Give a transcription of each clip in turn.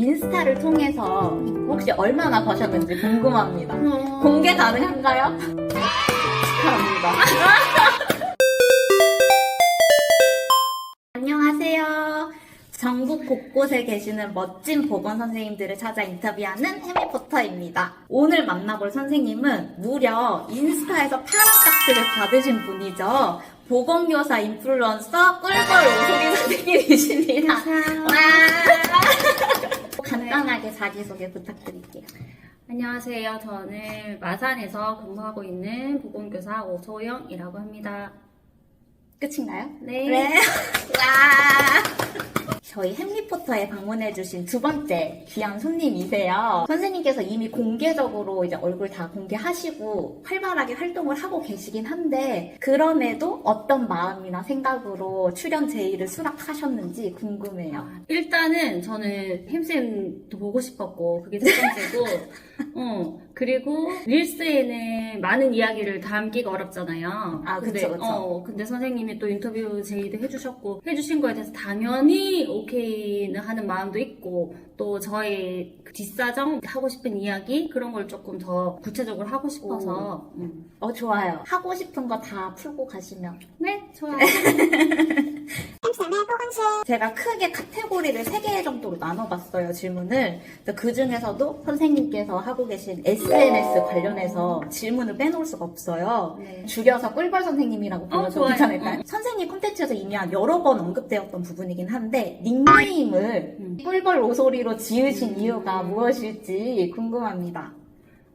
인스타를 통해서 혹시 얼마나 버셨는지 궁금합니다. 공개 가능한가요? 축하합니다. 안녕하세요. 전국 곳곳에 계시는 멋진 보건 선생님들을 찾아 인터뷰하는 해미포터입니다. 오늘 만나볼 선생님은 무려 인스타에서 파란 박스를 받으신 분이죠. 보건교사 인플루언서 꿀벌 오소리 선생님이십니다. 와! 간단하게 자기소개 부탁드릴게요. 안녕하세요. 저는 마산에서 근무하고 있는 보건교사 오소영이라고 합니다. 끝인가요? 네. 와! 저희 햄리포터에 방문해주신 두 번째 귀한 손님이세요. 선생님께서 이미 공개적으로 이제 얼굴 다 공개하시고 활발하게 활동을 하고 계시긴 한데 그럼에도 어떤 마음이나 생각으로 출연 제의를 수락하셨는지 궁금해요. 일단은 저는 햄쌤도 보고 싶었고 그게 첫 번째고 그리고 릴스에는 많은 이야기를 담기가 어렵잖아요. 아, 그쵸. 근데 선생님이 또 인터뷰 제의도 해주셨고 해주신 거에 대해서 당연히 오케이는 하는 마음도 있고 또 저의 그 뒷사정 하고 싶은 이야기 그런 걸 조금 더 구체적으로 하고 싶어서 좋아요. 하고 싶은 거 다 풀고 가시면. 네, 좋아요. 제가 크게 카테고리를 3개 정도로 나눠봤어요, 질문을. 그 중에서도 선생님께서 하고 계신 SNS 관련해서 질문을 빼놓을 수가 없어요. 네. 줄여서 꿀벌 선생님이라고 불러도 좋아요. 괜찮을까요? 선생님 콘텐츠에서 이미 여러 번 언급되었던 부분이긴 한데 닉네임을 꿀벌 오소리로 지으신 이유가 무엇일지 궁금합니다.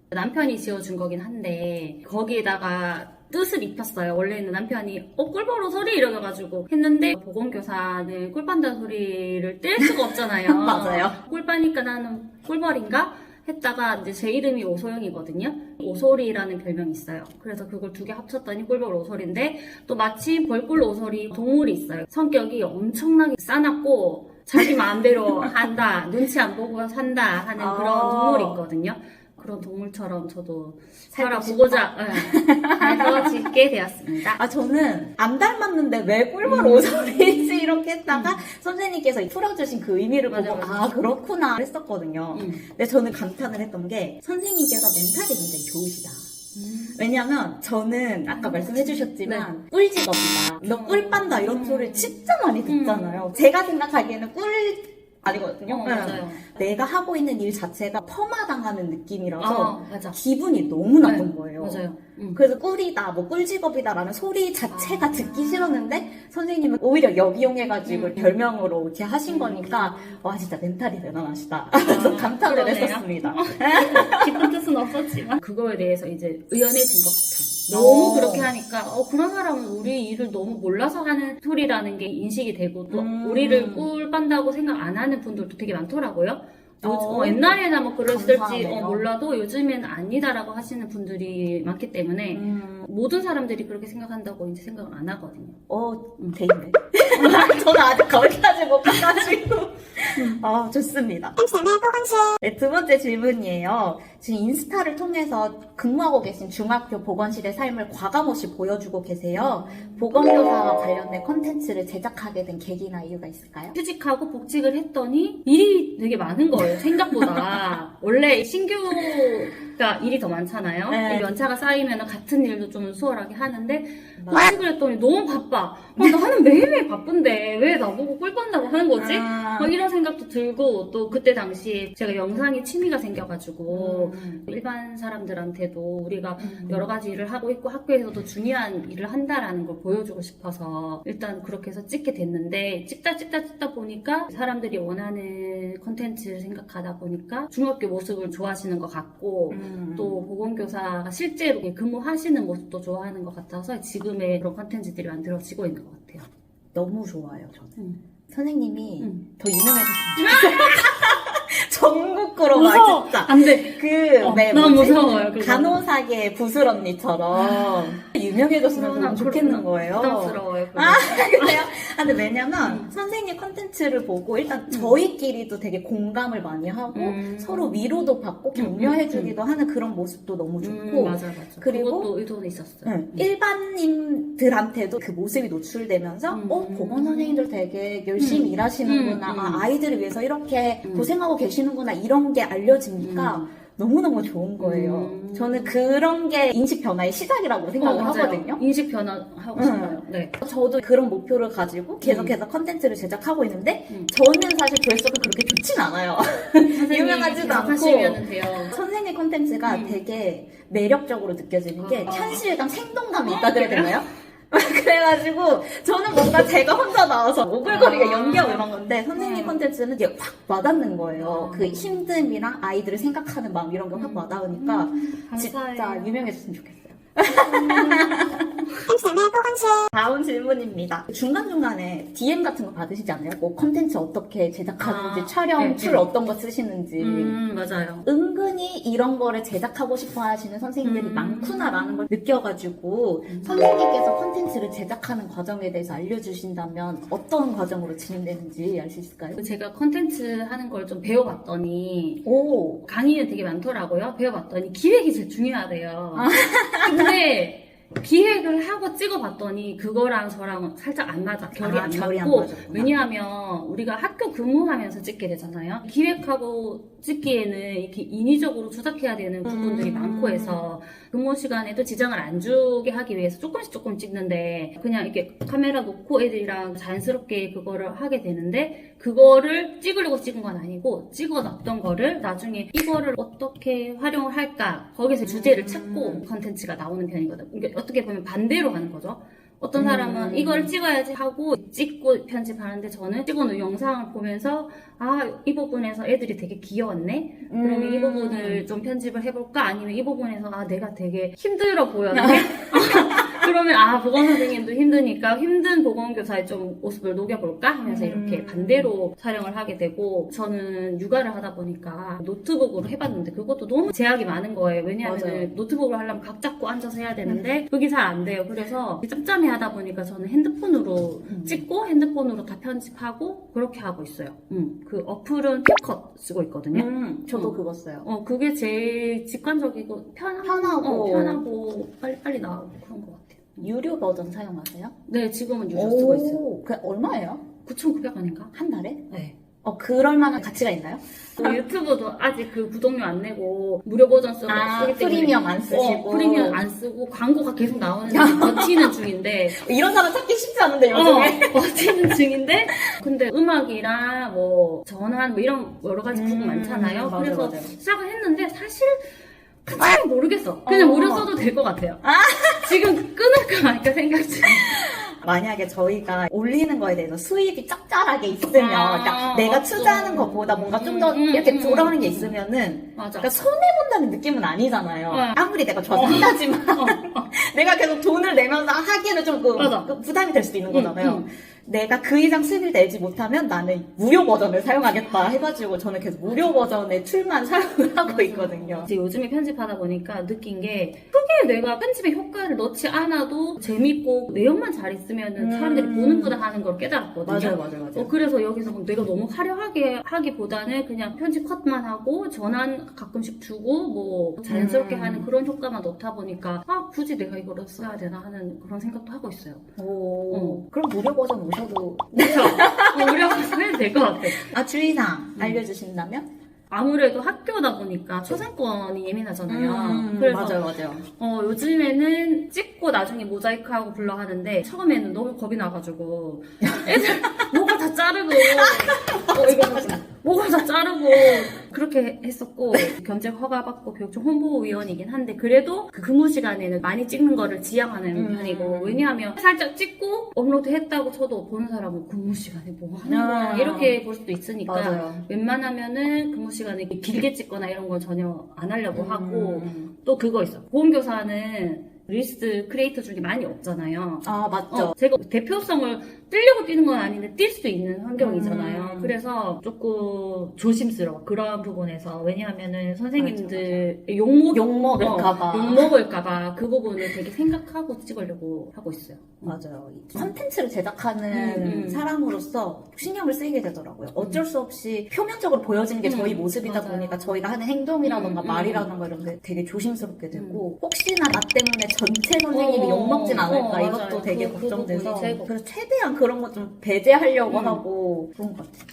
남편이 지어준 거긴 한데 거기에다가 뜻을 입혔어요. 원래는 남편이 꿀벌로 소리 이러가지고 했는데 보건교사는 꿀 빤다는 소리를 뗄 수가 없잖아요. 맞아요. 꿀 빠니까 나는 꿀벌인가? 했다가 이제 제 이름이 오소영이거든요. 오소리라는 별명이 있어요. 그래서 그걸 2개 합쳤더니 꿀벌 오소리인데 또 마침 벌꿀 오소리 동물이 있어요. 성격이 엄청나게 싸납고 자기 마음대로 한다, 눈치 안 보고 산다 하는 그런 동물이 있거든요. 그런 동물처럼 저도 살아보고자 해서 짓게 되었습니다. 저는 안 닮았는데 왜 꿀벌 오소리지 이렇게 했다가 선생님께서 풀어주신 그 의미를 보고 맞아. 그렇구나 했었거든요. 근데 저는 감탄을 했던 게 선생님께서 멘탈이 굉장히 좋으시다. 왜냐면 저는 아까 말씀해주셨지만 꿀직업이다, 너 꿀 빤다 이런 소리를 진짜 많이 듣잖아요. 제가 생각하기에는 꿀 아니거든요. 맞아요. 내가 하고 있는 일 자체가 폄하당하는 느낌이라서 맞아. 기분이 너무 나쁜 거예요. 맞아요. 그래서 꿀이다, 뭐 꿀직업이다라는 소리 자체가 듣기 싫었는데 선생님은 오히려 역이용해가지고 별명으로 이렇게 하신 거니까 와 진짜 멘탈이 대단하시다. 그래서 감탄을 그러네요. 했었습니다. 깊은 뜻은 없었지만 그거에 대해서 이제 의연해진 것 같아요. 너무 그렇게 하니까 그런 사람은 우리 일을 너무 몰라서 하는 소리라는 게 인식이 되고 또 우리를 꿀 빤다고 생각 안 하는 분들도 되게 많더라고요. 옛날에나 뭐 그랬을지 감사하네요. 몰라도 요즘에는 아니다라고 하시는 분들이 많기 때문에 모든 사람들이 그렇게 생각한다고 이제 생각을 안 하거든요. 돼 있네. 저는 아직 거기까지 못 가가지고. 좋습니다. 네, 두 번째 질문이에요. 지금 인스타를 통해서 근무하고 계신 중학교 보건실의 삶을 과감없이 보여주고 계세요. 보건교사와 관련된 컨텐츠를 제작하게 된 계기나 이유가 있을까요? 휴직하고 복직을 했더니 일이 되게 많은 거예요. 생각보다. 원래 신규가 일이 더 많잖아요. 네. 이 연차가 쌓이면 같은 일도 좀 수월하게 하는데 복직을 했더니 너무 바빠. 나는 매일매일 바쁜데 왜 나보고 꿀 빤다고 하는 거지? 막 이런 생각도 들고 또 그때 당시에 제가 영상에 취미가 생겨가지고 일반 사람들한테도 우리가 여러 가지 일을 하고 있고 학교에서도 중요한 일을 한다라는 걸 보여주고 싶어서 일단 그렇게 해서 찍게 됐는데 찍다 보니까 사람들이 원하는 컨텐츠를 생각하다 보니까 중학교 모습을 좋아하시는 것 같고 또 보건교사가 실제로 근무하시는 모습도 좋아하는 것 같아서 지금의 그런 컨텐츠들이 만들어지고 있는 것 같아요. 너무 좋아요, 저는. 선생님이 더 유명해졌으면 좋겠어요. 전국구로 무서워. 막 진짜. 안 돼. 너무 무서워요. 그거. 간호사계 부술 언니처럼 유명해졌으면 너무 좋겠는 거예요. 부담스러워요. 그거. 그래요? 근데 왜냐면 선생님 컨텐츠를 보고 일단 저희끼리도 되게 공감을 많이 하고 서로 위로도 받고 격려해주기도 하는 그런 모습도 너무 좋고 맞아. 그리고 그것도 의도는 있었어요. 일반인들한테도 그 모습이 노출되면서 보건 선생님들 되게 열심히 일하시는구나, 아이들을 위해서 이렇게 고생하고 계시는구나 이런 게 알려지니까 너무너무 좋은 거예요. 저는 그런 게 인식 변화의 시작이라고 생각을 맞아요. 하거든요. 인식 변화하고 싶어요. 네. 저도 그런 목표를 가지고 계속해서 컨텐츠를 제작하고 있는데 저는 사실 조회수가 그렇게 좋진 않아요. 유명하지도 않고 하시면 돼요. 선생님 컨텐츠가 되게 매력적으로 느껴지는 게 현실감, 생동감이 있다 그래야 되나요? 그래가지고 저는 뭔가 제가 혼자 나와서 오글거리게 연기하고 이런 건데 선생님 컨텐츠는 이게 확 와닿는 거예요. 그 힘듦이랑 아이들을 생각하는 마음 이런 게 확 와닿으니까 진짜 유명해졌으면 좋겠어요. 다음 질문입니다. 중간중간에 DM 같은 거 받으시지 않아요? 뭐 컨텐츠 어떻게 제작하는지, 촬영 툴 어떤 거 쓰시는지. 맞아요. 은근히 이런 거를 제작하고 싶어 하시는 선생님들이 많구나라는 걸 느껴가지고 선생님께서 컨텐츠를 제작하는 과정에 대해서 알려주신다면 어떤 과정으로 진행되는지 알 수 있을까요? 제가 컨텐츠 하는 걸 좀 배워봤더니 오, 강의는 되게 많더라고요. 배워봤더니 기획이 제일 중요하대요. 근데 기획을 하고 찍어봤더니 그거랑 저랑 살짝 안 맞아. 결이 안 결이 안 맞고. 맞았구나. 왜냐하면 우리가 학교 근무하면서 찍게 되잖아요. 기획하고 찍기에는 이렇게 인위적으로 조작해야 되는 부분들이 많고 해서 근무 시간에도 지장을 안 주게 하기 위해서 조금씩 찍는데 그냥 이렇게 카메라 놓고 애들이랑 자연스럽게 그거를 하게 되는데 그거를 찍으려고 찍은 건 아니고 찍어놨던 거를 나중에 이거를 어떻게 활용을 할까 거기서 주제를 찾고 컨텐츠가 나오는 편이거든. 그러니까 어떻게 보면 반대로 하는 거죠. 어떤 사람은 이걸 찍어야지 하고 찍고 편집하는데 저는 찍어놓은 영상을 보면서 이 부분에서 애들이 되게 귀여웠네? 그러면 이 부분을 좀 편집을 해볼까? 아니면 이 부분에서 내가 되게 힘들어 보였네? 그러면 보건 선생님도 힘드니까 힘든 보건교사의 좀 모습을 녹여볼까? 하면서 이렇게 반대로 촬영을 하게 되고 저는 육아를 하다 보니까 노트북으로 해봤는데 그것도 너무 제약이 많은 거예요. 왜냐하면 노트북으로 하려면 각 잡고 앉아서 해야 되는데 그게 잘 안 돼요. 그래서 짬짬이 하다 보니까 저는 핸드폰으로 찍고 핸드폰으로 다 편집하고 그렇게 하고 있어요. 그 어플은 캡컷 쓰고 있거든요. 저도 그거 써요. 그게 제일 직관적이고 편하고 빨리 나오고 그런 것 같아요. 유료 버전 사용하세요? 네, 지금은 유료 쓰고 있어요. 그 얼마예요? 9,900원인가? 한 달에? 네. 그럴 만한 가치가 있나요? 유튜브도 아직 그 구독료 안 내고 무료 버전 쓰기 때문에 프리미엄 안 쓰시고 프리미엄 안 쓰고 광고가 계속 나오는데 버티는 중인데 이런 사람 찾기 쉽지 않은데 요즘에 버티는 중인데 근데 음악이랑 뭐 전환 뭐 이런 여러 가지 부분 많잖아요. 그래서 시작을 했는데 사실 잘 모르겠어. 그냥 무료 써도 될 것 같아요. 지금 끊을까 말까 생각 중이에요. 만약에 저희가 올리는 거에 대해서 수입이 짭짤하게 있으면 그러니까 내가 투자하는 것보다 뭔가 좀 더 이렇게 돌아오는 게 있으면은 그러니까 손해본다는 느낌은 아니잖아요. 아무리 내가 좋아서 한다지만 내가 계속 돈을 내면서 하기에는 좀 그 부담이 될 수도 있는 거잖아요. 내가 그 이상 수익을 내지 못하면 나는 무료 버전을 사용하겠다 해가지고 저는 계속 무료 버전의 툴만 사용을 하고 있거든요. 이제 요즘에 편집하다 보니까 느낀 게 크게 내가 편집에 효과를 넣지 않아도 재밌고 내용만 잘 있으면 사람들이 보는구나 하는 걸 깨달았거든요. 맞아요. 그래서 여기서 내가 너무 화려하게 하기보다는 그냥 편집 컷만 하고 전환 가끔씩 주고 뭐 자연스럽게 하는 그런 효과만 넣다 보니까 굳이 내가 이거를 써야 되나 하는 그런 생각도 하고 있어요. 그럼 무료 버전 오셔도 그렇죠. 무료 버전 해도 될 것 같아요. 주의사항 알려주신다면? 아무래도 학교다 보니까 초상권이 예민하잖아요. 그래서 맞아요. 요즘에는 찍고 나중에 모자이크하고 블러 하는데 처음에는 너무 겁이 나가지고 애들 목을 다 자르고 목을 다 자르고 그렇게 했었고 겸직 허가받고 교육청 홍보위원이긴 한데 그래도 그 근무 시간에는 많이 찍는 거를 지향하는 편이고 왜냐하면 살짝 찍고 업로드 했다고 쳐도 보는 사람은 근무 시간에 뭐 하는 거야 이렇게 볼 수도 있으니까 웬만하면은 근무 시간에 길게 찍거나 이런 건 전혀 안 하려고 하고 또 그거 있어. 보험교사는 릴스 크리에이터 중에 많이 없잖아요. 맞죠. 제가 대표성을 뛰려고 뛰는 건 아닌데 뛸 수 있는 환경이잖아요. 그래서 조금 조심스러워. 그런 부분에서. 왜냐하면은 선생님들 욕먹을까봐. 욕먹을까봐 그 부분을 되게 생각하고 찍으려고 하고 있어요. 맞아요. 컨텐츠를 제작하는 사람으로서 신경을 쓰이게 되더라고요. 어쩔 수 없이 표면적으로 보여지는 게 저희 모습이다 맞아요. 보니까 저희가 하는 행동이라던가 말이라던가 이런 게 되게 조심스럽게 되고 혹시나 나 때문에 전체 선생님이 욕먹진 않을까 이것도 맞아요. 되게 그 걱정돼서 부분이 제일 그래서 최대한 그런 거 좀 배제하려고 하고 그런 것 같아요.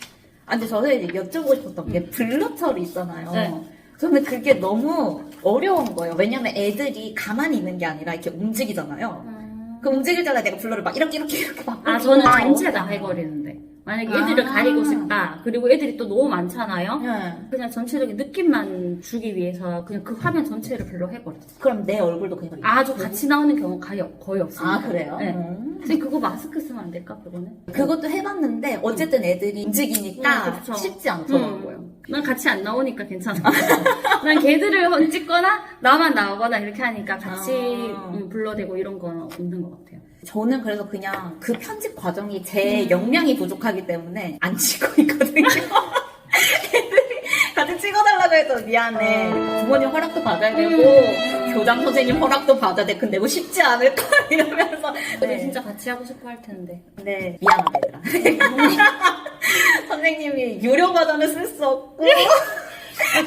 아, 근데 저는 이제 여쭤보고 싶었던 게 블러처리 있잖아요. 네. 저는 그게 너무 어려운 거예요. 왜냐면 애들이 가만히 있는 게 아니라 이렇게 움직이잖아요. 그 움직일 때마다 내가 블러를 막 이렇게 바꾸고 아, 저는 전체 다 해버리는데. 만약에 애들을 가리고 싶다. 그리고 애들이 또 너무 많잖아요. 네. 그냥 전체적인 느낌만 주기 위해서 그냥 그 화면 전체를 별로 해버렸어요. 그럼 내 얼굴도 그냥 아주 같이 나오는 경우가 거의 없습니다. 아, 그래요? 네. 선생님 그거 마스크 쓰면 안 될까, 그거는? 그것도 해봤는데 어쨌든 애들이 움직이니까 그쵸. 쉽지 않더라고요. 난 같이 안 나오니까 괜찮아. 난 걔들을 찍거나 나만 나오거나 이렇게 하니까 같이 불러대고 이런 건 없는 것 같아요. 저는 그래서 그냥 그 편집 과정이 제 역량이 부족하기 때문에 안 찍고 있거든요. 애들이 같이 찍어달라고 해서 미안해. 부모님 허락도 받아야 되고 교장 선생님 허락도 받아야 돼. 근데 뭐 쉽지 않을까 이러면서 애들 진짜 같이 하고 싶어 할 텐데. 네, 미안하다 얘들아. 선생님이 유료 버전을 쓸 수 없고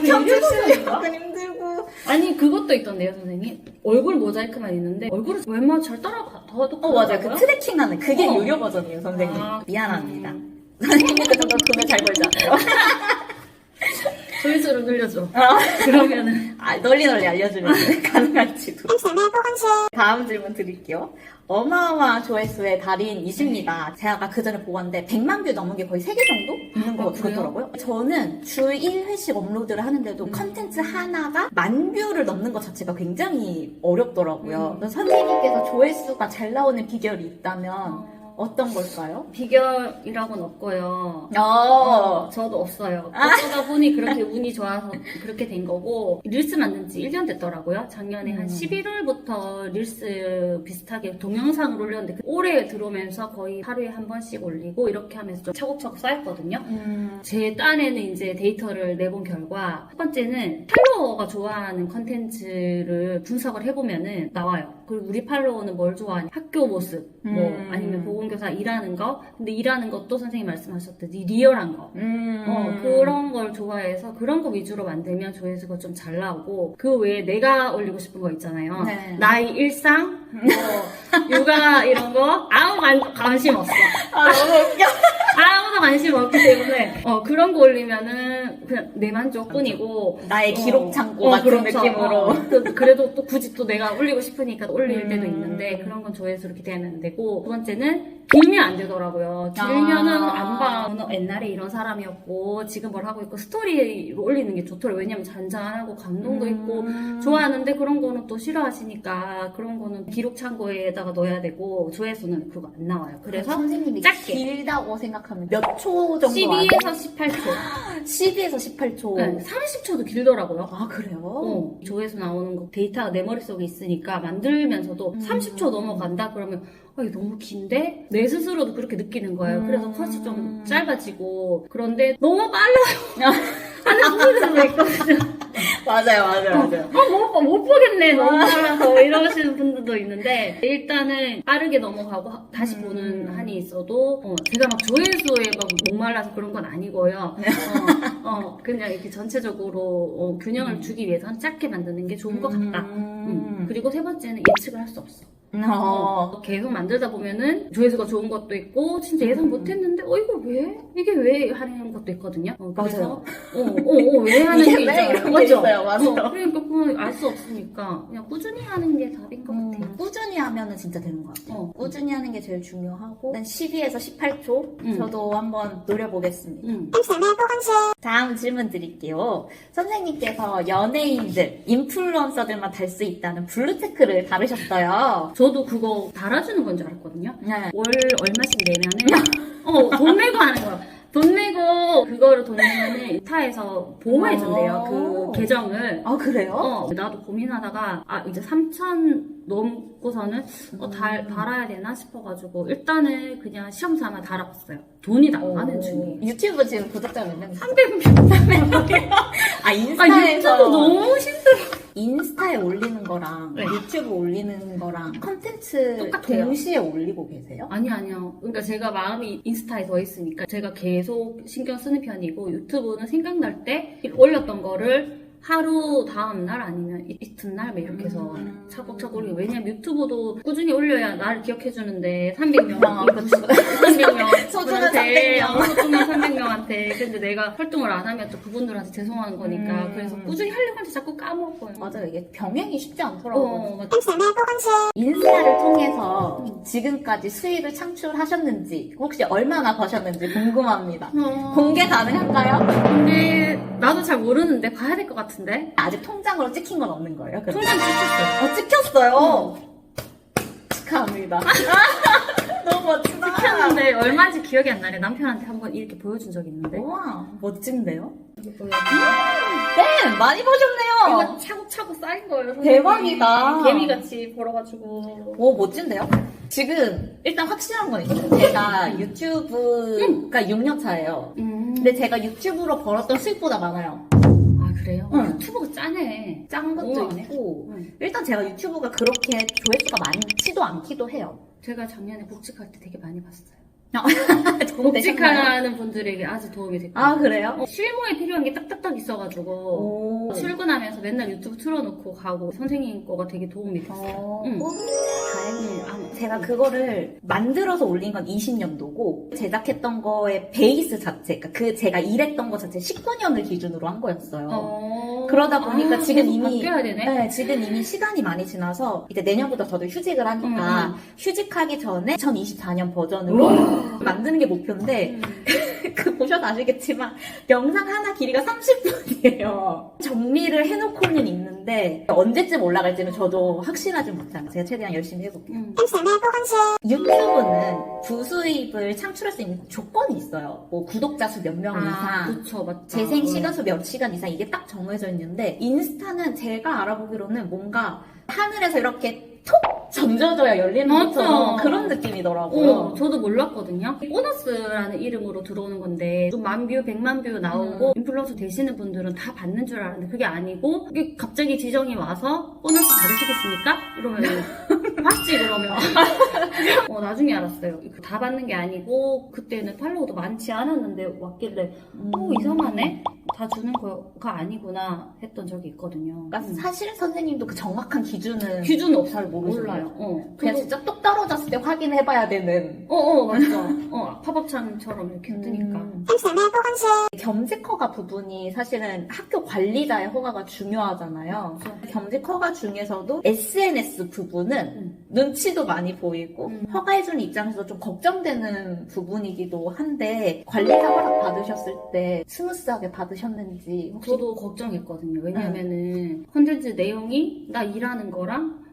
편집실이 조금 힘들고 아니 그것도 있던데요, 선생님. 얼굴 모자이크만 있는데 얼굴을 웬만하면 잘 따라가도 맞아요. 그 트래킹하는 그게 어. 유료 버전이에요, 선생님. 아, 미안합니다. 선생님은 그 정도 돈을 잘 벌지 않아요. 조회수를 늘려줘. 아. 그러면은 널리 알려주면 가능할지도. 다음 질문 드릴게요. 어마어마한 조회수의 달인이십니다. 제가 아까 그 전에 보았는데 100만 뷰 넘은 게 거의 3개 정도 있는 것 그래요? 같더라고요. 저는 주 1회씩 업로드를 하는데도 컨텐츠 하나가 10,000뷰를 넘는 것 자체가 굉장히 어렵더라고요. 그래서 선생님께서 조회수가 잘 나오는 비결이 있다면 어떤 걸까요? 비결이라고는 없고요. 저도 없어요. 그러다 보니 그렇게 운이 좋아서 그렇게 된 거고, 릴스 만든 지 1년 됐더라고요. 작년에 한 11월부터 릴스 비슷하게 동영상을 올렸는데, 올해 들어오면서 거의 하루에 한 번씩 올리고, 이렇게 하면서 좀 차곡차곡 쌓였거든요. 제 딴에는 이제 데이터를 내본 결과, 첫 번째는 팔로워가 좋아하는 컨텐츠를 분석을 해보면은 나와요. 그리고 우리 팔로워는 뭘 좋아하냐? 학교 모습, 뭐, 아니면 보건교사 일하는 거. 근데 일하는 것도 선생님 말씀하셨듯이 리얼한 거. 그런 걸 좋아해서 그런 거 위주로 만들면 조회수가 좀 잘 나오고, 그 외에 내가 올리고 싶은 거 있잖아요. 네. 나의 일상, 육아 이런 거 아무 관심 없어. 아, 너무 웃겨. 아무도 관심 없기 때문에 그런 거 올리면은 그냥 내 만족뿐이고 나의 기록 창고 같은 그렇죠. 느낌으로. 그래도 또 굳이 또 내가 올리고 싶으니까 올릴 때도 있는데 그런 건 조회수로 기대하면 안 되고, 두 번째는 길면 안 되더라고요. 길면은 안 봐. 저는 옛날에 이런 사람이었고 지금 뭘 하고 있고 스토리로 올리는 게 좋더라고요. 왜냐면 잔잔하고 감동도 있고 좋아하는데, 그런 거는 또 싫어하시니까 그런 거는 기록 창고에다가 넣어야 되고, 조회수는 그거 안 나와요. 그래서 선생님이 짧게. 길다고 생각하면 몇 초 정도 12에서 18초. 12에서 18초. 네, 30초도 길더라고요. 아, 그래요? 조회수 나오는 거 데이터가 내 머릿속에 있으니까 만들면서도 30초 넘어간다 그러면 이게 너무 긴데? 내 스스로도 그렇게 느끼는 거예요. 그래서 컷이 좀 짧아지고, 그런데 너무 빨라요. 하는 분들도 있거든요. 맞아요. 못 보겠네, 너무 빨라서. 이러시는 분들도 있는데, 일단은 빠르게 넘어가고 다시 보는 한이 있어도, 제가 막 조회수에 막 목말라서 그런 건 아니고요. 그냥 이렇게 전체적으로 균형을 주기 위해서는 짧게 만드는 게 좋은 것 같다. 그리고 세 번째는 예측을 할 수 없어. 계속 만들다 보면은 조회수가 좋은 것도 있고, 진짜 예상 못했는데 이게 왜 하는 것도 있거든요. 그래서 왜 하는 이게 게 왜 있잖아요. 이런 게 있어요. 맞아요. 그러니까 그건 알 수 없으니까 그냥 꾸준히 하는 게 답인 것 같아요. 꾸준히 하면은 진짜 되는 것 같아요. 꾸준히 하는 게 제일 중요하고, 일단 12에서 18초 저도 한번 노려보겠습니다. 다음 질문 드릴게요. 선생님께서 연예인들, 인플루언서들만 달 수 있다는 블루체크를 다루셨어요. 저도 그거 달아주는 건 줄 알았거든요. 네. 월 얼마씩 내면은 돈 내고 하는 거예요. 돈 내고 그거를 돈 내면은 인스타에서 보호해준대요. 그 계정을. 아, 그래요? 나도 고민하다가 이제 3,000 넘고서는 달아야 되나 싶어가지고 일단은 그냥 시험 삼아 달아봤어요. 돈이 나가는 중이에요. 유튜브 지금 구독자 몇 명? 300명. 아, 인스타에서 유튜브 너무 힘들어. 인스타에 올리는 거랑 네. 유튜브 올리는 거랑 컨텐츠 똑같아요. 동시에 올리고 계세요? 아니요. 그러니까 제가 마음이 인스타에 더 있으니까 제가 계속 신경 쓰는 편이고 유튜브는 생각날 때 올렸던 거를 하루 다음 날 아니면 이튿날 뭐 이렇게 해서 차곡차곡 올리고 왜냐면 유튜브도 꾸준히 올려야 나를 기억해주는데 300명 300명 소중한 300명. 소중한 300명한테 근데 내가 활동을 안 하면 또 그분들한테 죄송한 거니까 그래서 꾸준히 하려고 하는데 자꾸 까먹어요. 맞아요. 이게 병행이 쉽지 않더라고요. 맞아. 인스타를 통해서 지금까지 수익을 창출하셨는지 혹시 얼마나 버셨는지 궁금합니다. 공개 가능한가요? 근데 나도 잘 모르는데 봐야 될 것 같은데 아직 통장으로 찍힌 건 없는 거예요? 그럼? 통장 찍혔어요. 찍혔어요? 축하합니다. 너무 멋지다. 찍혔는데 얼마인지 기억이 안 나네. 남편한테 한번 이렇게 보여준 적이 있는데 우와, 멋진데요? 이거 보여줘. 네, 많이 버셨네요. 이거 차곡차곡 쌓인 거예요. 선생님. 대박이다. 개미같이 벌어가지고. 오, 멋진데요? 지금 일단 확실한 건 있어요. 제가 유튜브가 6년 차예요. 근데 제가 유튜브로 벌었던 수익보다 많아요. 아 그래요? 응. 유튜브가 짜네. 짠 것도 우와. 있고 응. 일단 제가 유튜브가 그렇게 조회수가 많지도 않기도 해요. 제가 작년에 복직할 때 되게 많이 봤어요. 도움 되셨나요? 복직하는 분들에게 아주 도움이 됐고. 아, 그래요? 실무에 필요한 게 딱딱딱 있어가지고 오. 출근하면서 맨날 유튜브 틀어놓고 가고 선생님 거가 되게 도움이 됐어요. 응. 다행이에요. 제가 그거를 만들어서 올린 건 20년도고 제작했던 거의 베이스 자체, 그러니까 그 제가 일했던 거 자체 19년을 기준으로 한 거였어요. 그러다 보니까 지금 이미 바뀌어야 되네. 네, 지금 이미 시간이 많이 지나서 이제 내년부터 저도 휴직을 하니까 휴직하기 전에 2024년 버전으로 만드는 게 목표인데 그 보셔도 아시겠지만 영상 하나 길이가 30분이에요. 정리를 해놓고는 있는데 언제쯤 올라갈지는 저도 확신하지 못합니다. 제가 최대한 열심히 해볼게요. 유튜브는 부수입을 창출할 수 있는 조건이 있어요. 뭐 구독자 수 몇 명 이상, 그쵸, 맞죠. 재생 시간 수 몇 시간 이상 이게 딱 정해져 있는데 인스타는 제가 알아보기로는 뭔가 하늘에서 이렇게 톡 던져줘야 열리는 맞아. 것처럼 그런 느낌이더라고요. 저도 몰랐거든요. 보너스라는 이름으로 들어오는 건데 좀 10,000뷰, 1,000,000뷰 나오고 인플루언서 되시는 분들은 다 받는 줄 알았는데 그게 아니고 이게 갑자기 지정이 와서 보너스 받으시겠습니까? 이러면 받지 그러면 나중에 알았어요. 다 받는 게 아니고 그때는 팔로워도 많지 않았는데 왔길래 이상하네? 다 주는 거가 아니구나 했던 적이 있거든요. 그러니까 사실 선생님도 그 정확한 기준은 기준은 잘 모르시나요? 몰라요. 그냥 진짜 똑 떨어졌을 때 확인해봐야 되는. 맞죠. 팝업창처럼 이렇게 뜨니까. 겸직 허가 부분이 사실은 학교 관리자의 허가가 중요하잖아요. 겸직 허가 중에서도 SNS 부분은 눈치도 많이 보이고 허가해주는 입장에서 좀 걱정되는 부분이기도 한데 관리자 허락 받으셨을 때 스무스하게 받으셨는지 혹시? 저도 걱정했거든요. 왜냐면은 콘텐츠 내용이 나 일하는 거랑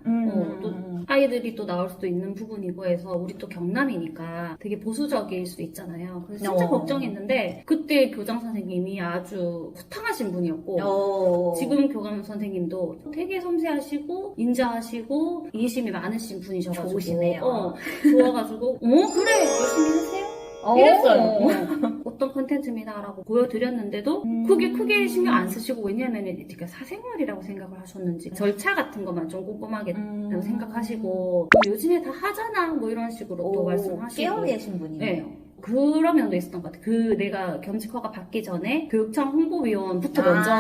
또 아이들이 또 나올 수도 있는 부분이고 해서 우리 또 경남이니까 되게 보수적일 수 있잖아요. 그래서 진짜 걱정했는데 그때 교장 선생님이 아주 호탕하신 분이었고 지금 교감 선생님도 되게 섬세하시고 인자하시고 이해심이 많으신 분이셔가지고 좋으시네요. 좋아가지고 그래 열심히 하세요. 이랬어요. 어떤 컨텐츠입니다라고 보여드렸는데도 그게 크게 신경 안 쓰시고 왜냐면 이렇게 사생활이라고 생각을 하셨는지 절차 같은 것만 좀 꼼꼼하게 생각하시고 뭐 요즘에 다 하잖아 뭐 이런 식으로 또 말씀하시고 깨어 계신 분이네요. 네. 그런 면도 있었던 것 같아요. 내가 겸직 허가 받기 전에 교육청 홍보위원부터 먼저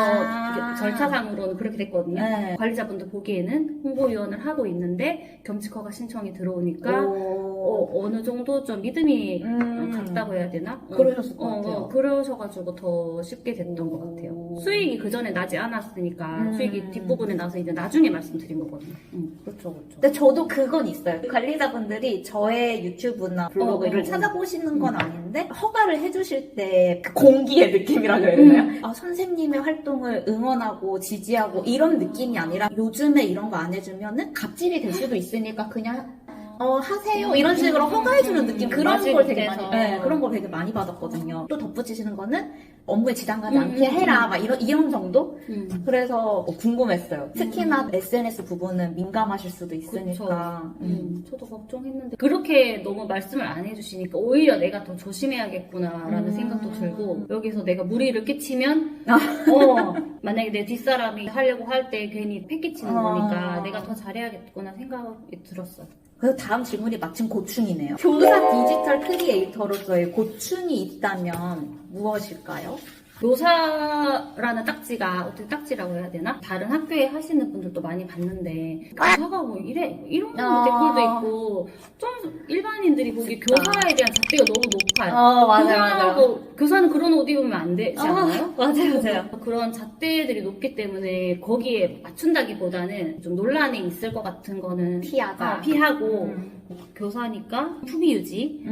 절차상으로는 그렇게 됐거든요. 네. 관리자분들 보기에는 홍보위원을 하고 있는데 겸직 허가 신청이 들어오니까 어느 정도 좀 믿음이 갔다고 해야 되나? 그러셨을 것 같아요. 그러셔가지고 더 쉽게 됐던 것 같아요. 수익이 그 전에 나지 않았으니까 수익이 뒷부분에 나서 이제 나중에 말씀드린 거거든요. 그렇죠. 근데 저도 그건 있어요. 관리자분들이 저의 유튜브나 블로그를 찾아보시는 건 아닌데 허가를 해주실 때 그 공기의 느낌이라고 해야 되나요? 선생님의 활동을 응원하고 지지하고 이런 느낌이 아니라 요즘에 이런 거 안 해주면은 갑질이 될 수도 있으니까 그냥 하세요 이런 식으로 허가해주는 느낌 그런 맞이 걸 되게 못해서. 많이 그런 걸 되게 많이 받았거든요. 또 덧붙이시는 거는 업무에 지장가지 않게 해라 막 이런 정도. 그래서 궁금했어요. 특히나 SNS 부분은 민감하실 수도 있으니까. 저도 걱정했는데 그렇게 너무 말씀을 안 해주시니까 오히려 내가 더 조심해야겠구나라는 생각도 들고 여기서 내가 무리를 끼치면 만약에 내 뒷사람이 하려고 할 때 괜히 패기치는 거니까 내가 더 잘해야겠구나 생각이 들었어요. 그래서 다음 질문이 마침 고충이네요. 교사 디지털 크리에이터로서의 고충이 있다면 무엇일까요? 교사라는 딱지가 어떻게 딱지라고 해야 되나? 다른 학교에 하시는 분들도 많이 봤는데 교사가 뭐 이래 이런 댓글도 있고 좀 일반인들이 보기 교사에 대한 잣대가 너무 높아요. 맞아요. 교사는 그런 옷 입으면 안 되지 않아요? 맞아요. 그런 잣대들이 높기 때문에 거기에 맞춘다기보다는 좀 논란이 있을 것 같은 거는 피하고 교사니까 품위 유지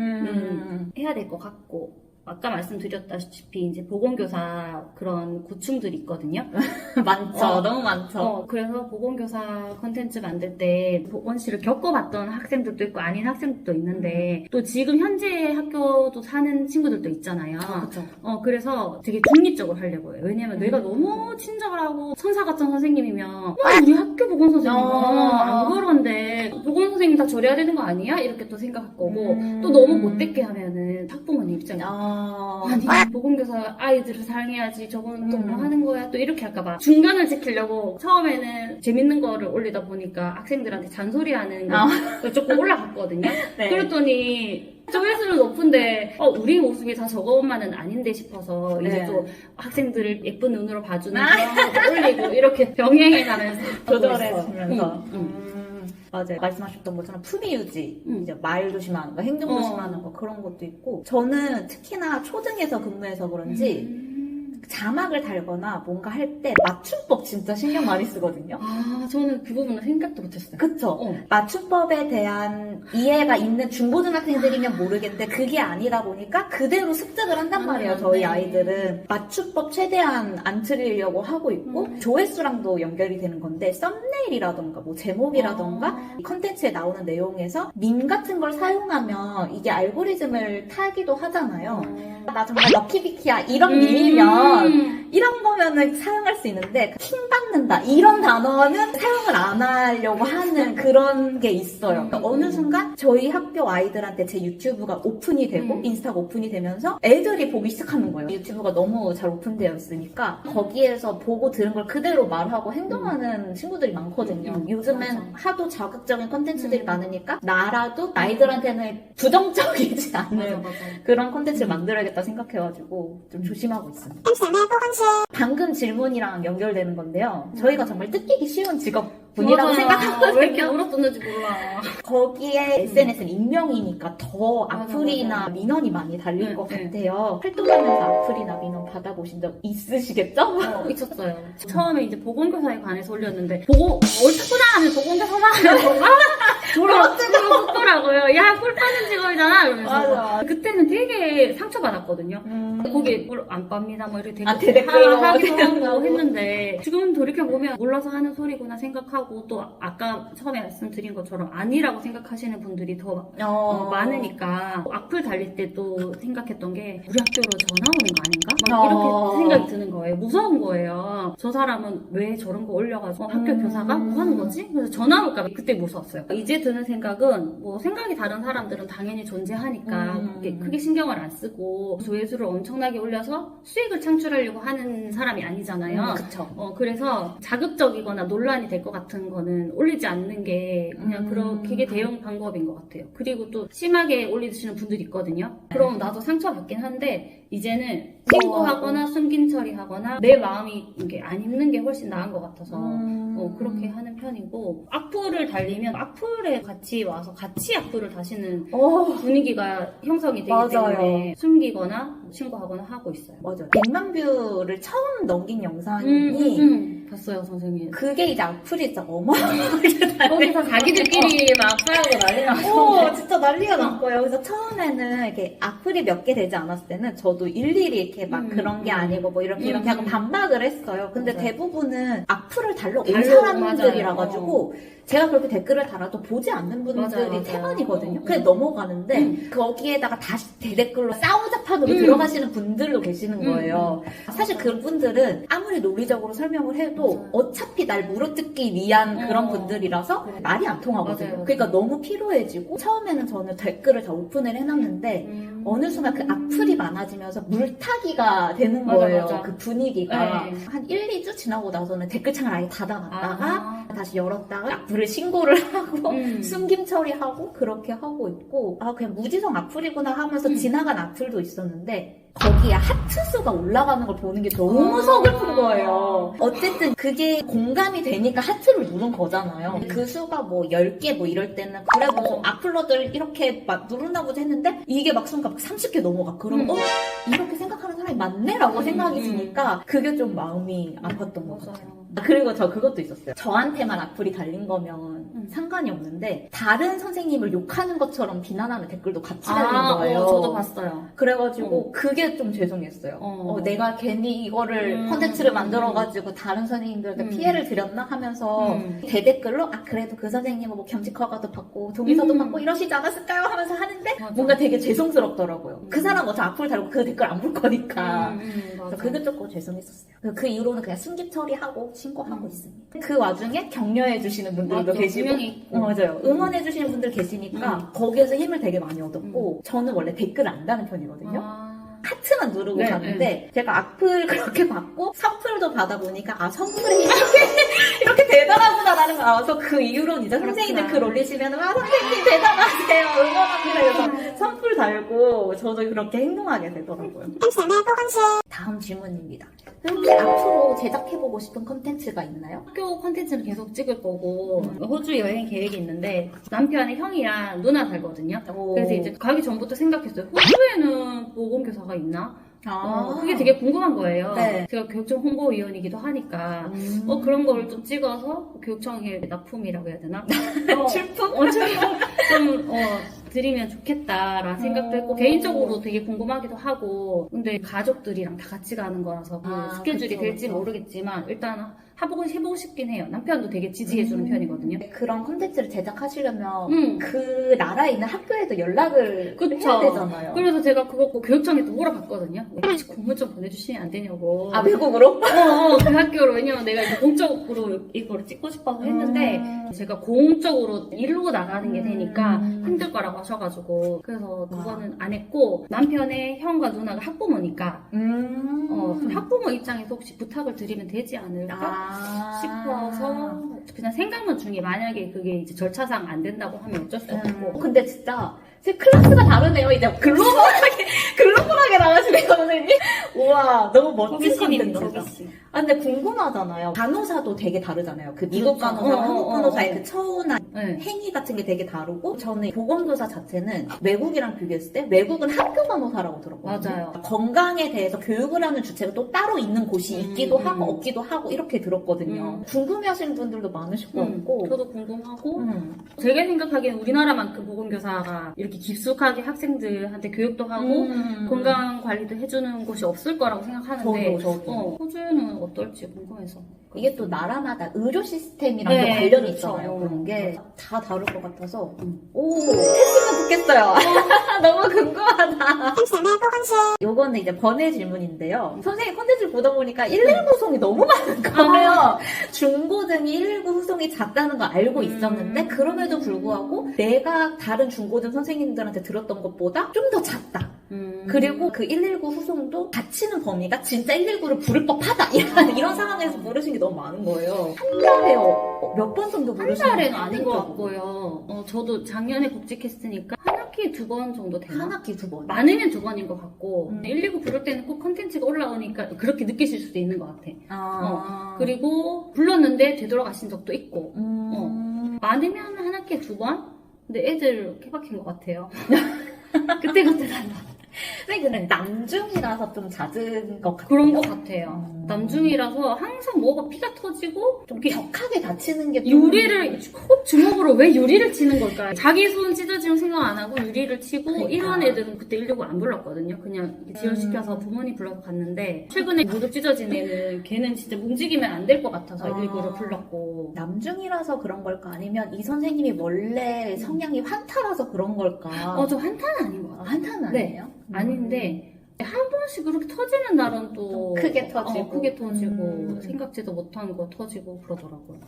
해야 될 것 같고 아까 말씀드렸다시피 이제 보건교사 그런 고충들이 있거든요. 많죠. 너무 많죠. 그래서 보건교사 컨텐츠 만들 때 보건실을 겪어봤던 학생들도 있고 아닌 학생들도 있는데 또 지금 현재 학교도 사는 친구들도 있잖아요. 그렇죠. 그래서 되게 중립적으로 하려고 해요. 왜냐면 내가 너무 친절하고 천사 같은 선생님이면 우리 학교 보건선생님은 안 그런데 보건선생님 다 저래야 되는 거 아니야? 이렇게 또 생각할 거고 또 너무 못됐게 하면은 학부모님 입장에 아니 보건교사 아이들을 사랑해야지 저거는 또 뭐 하는 거야 또 이렇게 할까봐 중간을 지키려고 처음에는 재밌는 거를 올리다 보니까 학생들한테 잔소리하는 거 조금 올라갔거든요. 네. 그랬더니 조회수는 높은데 우리 모습이 다 저것만은 아닌데 싶어서 이제 또 학생들을 예쁜 눈으로 봐주는 그런 거 올리고 이렇게 병행해가면서 조절해주면서 맞아요. 말씀하셨던 것처럼 품위 유지, 이제 말 조심하는 거, 행동 조심하는 거 그런 것도 있고 저는 특히나 초등에서 근무해서 그런지 자막을 달거나 뭔가 할 때 맞춤법 진짜 신경 많이 쓰거든요. 저는 그 부분은 생각도 못했어요. 그쵸? 맞춤법에 대한 이해가 있는 중고등학생들이면 모르겠는데 그게 아니다 보니까 그대로 습득을 한단 말이에요. 저희 아이들은 맞춤법 최대한 안 틀리려고 하고 있고 조회수랑도 연결이 되는 건데 썸네일이라던가 뭐 제목이라던가 컨텐츠에 나오는 내용에서 밈 같은 걸 사용하면 이게 알고리즘을 타기도 하잖아요. 나 정말 럭키비키야 이런 밈이면 이런 거면은 사용할 수 있는데 킹받는다 이런 단어는 사용을 안 하려고 하는 그런 게 있어요. 어느 순간 저희 학교 아이들한테 제 유튜브가 오픈이 되고 인스타가 오픈이 되면서 애들이 보기 시작하는 거예요. 유튜브가 너무 잘 오픈되어 있으니까 거기에서 보고 들은 걸 그대로 말하고 행동하는 친구들이 많거든요. 요즘엔 하도 자극적인 컨텐츠들이 많으니까 나라도 아이들한테는 부정적이지 않은 그런 컨텐츠를 만들어야겠다 생각해가지고 좀 조심하고 있습니다. 방금 질문이랑 연결되는 건데요. 저희가 정말 뜯기기 쉬운 직업분이라고 생각하거든요. 왜 이렇게 물어뜯는지 몰라. 거기에 SNS는 익명이니까 더 악플이나 민원이 많이 달릴 것 같아요. 활동하면서 악플이나 민원 받아보신 적 있으시겠죠? 있었어요. 처음에 이제 보건교사에 관해서 올렸는데 옳구나 하면 보건교사 하면 뭐라고요? 야, 꿀 빠는 직업이잖아 이러면서 맞아. 그때는 되게 상처받았거든요. 거기에 꿀 안 빱니다 뭐 이렇게 하기도 하고 했는데 지금 돌이켜보면 몰라서 하는 소리구나 생각하고 또 아까 처음에 말씀드린 것처럼 아니라고 생각하시는 분들이 더 많으니까 악플 달릴 때 또 생각했던 게 우리 학교로 전화 오는 거 아닌가? 막 이렇게 생각이 드는 거예요. 무서운 거예요. 저 사람은 왜 저런 거 올려가지고 학교 교사가 뭐 하는 거지? 그래서 전화 올까 봐 그때 무서웠어요. 이제 드는 생각은 뭐 생각이 다른 사람들은 당연히 존재하니까 크게 신경을 안 쓰고 조회수를 엄청나게 올려서 수익을 창출하려고 하는 사람이 아니잖아요. 그쵸. 그래서 자극적이거나 논란이 될 것 같은 거는 올리지 않는 게 그냥 그게 대응 방법인 것 같아요. 그리고 또 심하게 올리시는 분들이 있거든요. 그럼 나도 상처받긴 한데 이제는 신고하거나 숨긴 처리하거나 내 마음이 이게 안 입는 게 훨씬 나은 것 같아서 그렇게 하는 편이고 악플을 달리면 악플에 같이 와서 같이 악플을 다시는 분위기가 형성이 되기 때문에 숨기거나 신고하거나 하고 있어요. 맞아요. 100만 뷰를 처음 넘긴 영상이 봤어요, 선생님. 그게 이제 악플이 진짜 어마어마하게 달려. 거기서 자기들끼리 막 싸우고 난리 났어. 진짜 난리가 난 거예요. 그래서 처음에는 이렇게 악플이 몇 개 되지 않았을 때는 저도 일일이 이렇게 막 그런 게 아니고 뭐 이렇게 하고 반박을 했어요. 근데 맞아요. 대부분은 악플을 달러 온 달러, 사람들이라 맞아요. 가지고 제가 그렇게 댓글을 달아도 보지 않는 분들이 맞아요. 태반이거든요. 그냥 넘어가는데 거기에다가 다시 대댓글로 싸우자판으로 들어가시는 분들도 계시는 거예요. 사실 그분들은 아무리 논리적으로 설명을 해도 맞아요. 어차피 날 물어뜯기 위한 그런 분들이라서 그래. 말이 안 통하거든요. 맞아요. 그러니까 너무 피로해지고 처음에는 저는 댓글을 다 오픈을 해놨는데 어느 순간 그 악플이 많아지면서 물타기가 되는 맞아, 거예요. 맞아. 그 분위기가. 네. 한 1, 2주 지나고 나서는 댓글창을 아예 닫아놨다가 다시 열었다가 악플을 신고를 하고 숨김 처리하고 그렇게 하고 있고 그냥 무지성 악플이구나 하면서 지나간 악플도 있었는데 거기에 하트 수가 올라가는 걸 보는 게 너무 서글픈 거예요. 어쨌든 그게 공감이 되니까 하트를 누른 거잖아요. 그 수가 뭐 10개 뭐 이럴 때는 그래 뭐 악플러들 이렇게 막 누르나 보지 했는데 이게 막 순간 30개 넘어가. 그럼 이렇게 생각하는 사람이 많네라고 생각이 드니까 그게 좀 마음이 아팠던 것 같아요. 그리고 저 그것도 있었어요. 저한테만 악플이 달린 거면 상관이 없는데 다른 선생님을 욕하는 것처럼 비난하는 댓글도 같이 달린 거예요. 저도 봤어요. 그래가지고 그게 좀 죄송했어요. 내가 괜히 이거를 콘텐츠를 만들어가지고 다른 선생님들한테 피해를 드렸나 하면서 대댓글로 그래도 그 선생님은 뭐 겸직 허가도 받고 동의서도 받고 이러시지 않았을까요? 하면서 하는데 맞아. 뭔가 되게 죄송스럽더라고요. 그 사람 어차피 악플 달고 그 댓글 안 볼 거니까. 맞아. 그게 조금 죄송했었어요. 그 이후로는 그냥 숨김 처리하고 신고하고 있습니다. 그 와중에 격려해주시는 분들도 맞아, 계시고. 분명히 있고. 맞아요. 응원해주시는 분들 계시니까 거기에서 힘을 되게 많이 얻었고 저는 원래 댓글 안 다는 편이거든요. 하트만 누르고 네, 가는데 제가 악플 그렇게 받고 선플도 받아보니까 선플이 이렇게 대단하구나라는 걸 알아서 그 이후로는 이제 선생님들 글 올리시면 선생님 대단하세요 응원합니다 그래서 선플 달고 저도 그렇게 행동하게 되더라고요. 다음 질문입니다. 혹시 앞으로 제작해보고 싶은 컨텐츠가 있나요? 학교 콘텐츠는 계속 찍을 거고 호주 여행 계획이 있는데 남편의 형이랑 누나 살거든요. 그래서 이제 가기 전부터 생각했어요. 호주에는 보건교사가 있나? 그게 되게 궁금한 거예요. 네. 제가 교육청 홍보위원이기도 하니까 그런 거를 좀 찍어서 교육청에 납품이라고 해야 되나? 출품? 좀 드리면 좋겠다라는 생각도 했고 개인적으로 되게 궁금하기도 하고 근데 가족들이랑 다 같이 가는 거라서 그 스케줄이 그쵸, 될지 그쵸. 모르겠지만 일단 해보고 싶긴 해요. 남편도 되게 지지해주는 편이거든요. 그런 컨텐츠를 제작하시려면 그 나라에 있는 학교에도 연락을 그쵸. 해야 되잖아요. 그래서 제가 그거 교육청에 또 물어봤거든요. 혹시 공문 좀 보내주시면 안 되냐고. 외국으로? 그 학교로. 왜냐면 내가 이제 공적으로 이거를 찍고 싶어서 했는데 제가 공적으로 일로 나가는 게 되니까 힘들 거라고 하셔가지고 그래서 그거는 안 했고 남편의 형과 누나가 학부모니까 그 학부모 입장에서 혹시 부탁을 드리면 되지 않을까 싶어서 그냥 생각만 중에 만약에 그게 이제 절차상 안 된다고 하면 어쩔 수 없고 근데 진짜 제 클래스가 다르네요. 이제 글로벌하게 나가시네요, 선생님. 우와, 너무 멋진 컨텐츠다. 근데 궁금하잖아요. 간호사도 되게 다르잖아요. 그 미국 그렇죠. 간호사랑 한국 간호사의 그 처우나 네. 행위 같은 게 되게 다르고 저는 보건교사 자체는 외국이랑 비교했을 때 외국은 학교 간호사라고 들었거든요. 맞아요. 건강에 대해서 교육을 하는 주체가 또 따로 있는 곳이 있기도 하고 없기도 하고 이렇게 들었거든요. 궁금해하시는 분들도 많으실 것 같고 저도 궁금하고 제가 생각하기엔 우리나라만큼 보건교사가 이렇게 깊숙하게 학생들한테 교육도 하고 건강 관리도 해주는 곳이 없을 거라고 생각하는데 저도. 호주는 어떨지 궁금해서 이게 또 나라마다 의료 시스템이랑 네, 또 관련이 그렇죠. 있잖아요. 그런 게 다 다를 것 같아서 했으면 좋겠어요. 너무 궁금하다. 요거는 이제 번외 질문인데요. 선생님 콘텐츠를 보다 보니까 119 후송이 너무 많은 거예요. 중고등이 119 후송이 작다는 거 알고 있었는데 그럼에도 불구하고 내가 다른 중고등 선생님들한테 들었던 것보다 좀 더 작다. 그리고 그 119 후송도 다치는 범위가 진짜 119를 부를 법하다. 이런 상황에서 부르신 게 너무 많은 거예요. 한 달에 몇 번 정도 한 부르시는 달에는 아닌 것 같고요. 저도 작년에 복직했으니까 한 학기에 2번 정도 되나? 한 학기 2번. 많으면 2번인 것 같고 119 부를 때는 꼭 컨텐츠가 올라오니까 그렇게 느끼실 수도 있는 것 같아. 그리고 불렀는데 되돌아가신 적도 있고 많으면 한 학기에 2번? 근데 애들 케바케인 것 같아요. 그때그때 달라. 근데 남중이라서 좀 잦은 것 같아요. 그런 것 같아요. 남중이라서 항상 뭐가 피가 터지고 좀 이렇게 격하게 다치는 게 유리를 꼭 주먹으로 왜 유리를 치는 걸까요? 자기 손 찢어지면 생각 안 하고 유리를 치고 그러니까. 이런 애들은 그때 119 안 불렀거든요. 그냥 지원시켜서 부모님 불러서 갔는데 최근에 무릎 찢어진 애는 걔는 진짜 움직이면 안 될 것 같아서 119를 불렀고 남중이라서 그런 걸까? 아니면 이 선생님이 원래 성향이 환타라서 그런 걸까? 저 환타는 아닌 것 같아요. 환타는 네. 아니에요? 아닌데 한 번씩 그렇게 터지는 날은 또 크게 터지고. 크게 터지고 생각지도 못한 거 터지고 그러더라고요.